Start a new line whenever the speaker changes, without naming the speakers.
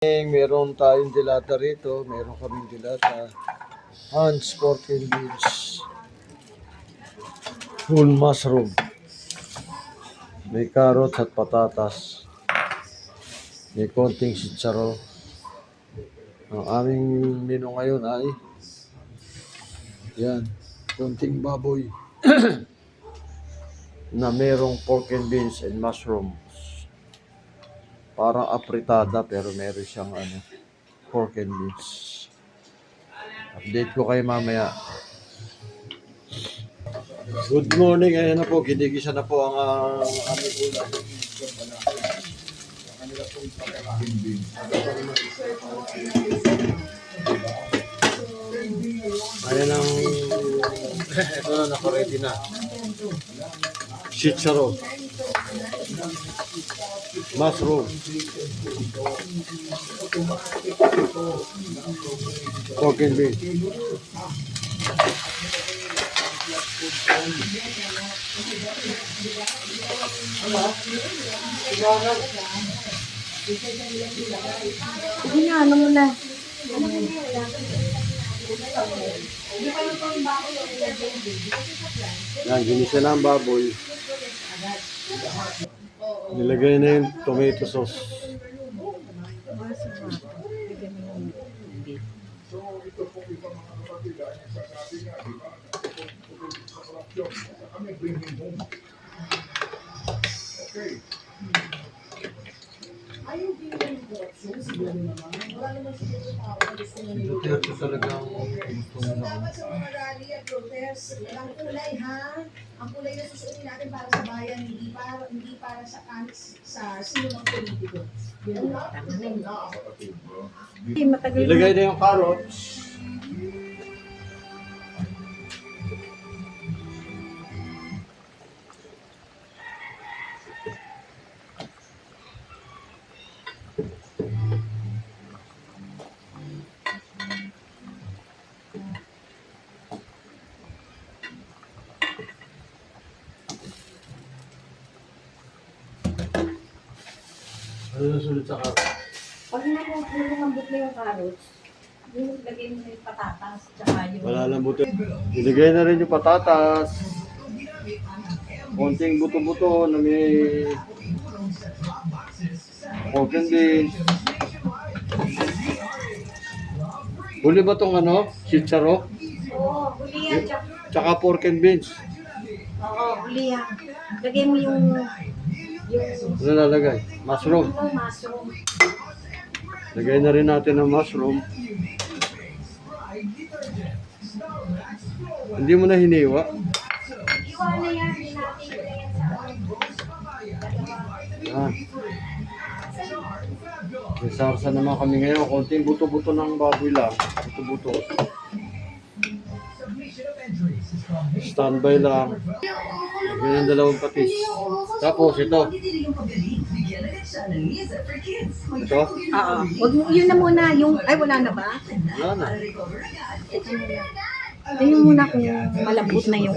Meron tayong dilata rito. Meron kaming dilata. Hans pork and beans. Full mushroom. May carrots at patatas. May konting sitsaro. Ang aming menu ngayon ay yan, konting baboy na merong pork and beans and mushrooms. Parang apritada pero meron siyang pork and beans. Update ko kayo mamaya. Good morning, ayan na po, ginigisa na po ang aming ulam. Ayan ang ito na, naka-ready na. Sitsaro. Mushroom. Pork and beans.
Sige na, ano mo na?
Yan, ginisa na ang baboy. Nilagay na yung tomato sauce. Ito talagang
rally at protest, walang kulay ha. Ang kulay na susuotin natin para sa bayan, hindi para sa sinumang politiko.
nilagay na yung carrots. Ano sulit sa carrots?
Pag nalambot na yung carrots, yung lagay mo na yung patatas, tsaka yung...
Malalambutin. Nilagay na rin yung patatas. Konting buto-buto na may pork and beans. Huli ba itong sitsaro?
Oo, huli yan.
Tsaka pork and beans.
Oo, huli yan. Lagay mo yung
Ano lalagay? Mushroom.
mushroom.
Lagay na rin natin ang mushroom. Hindi mo na hiniwa.
Iwa na yan, hinati ko na yan sa
Yan. May sarsa naman kami ngayon. Konting buto-buto ng baboy lang. Buto-buto. Standby lang. Lagyan ng dalawang patis. Tapos ito. Ito?
Oo. Wag mo, yun na muna. Ay, wala na ba?
Wala na.
Ito muna. Tingnan muna kung malambot na yung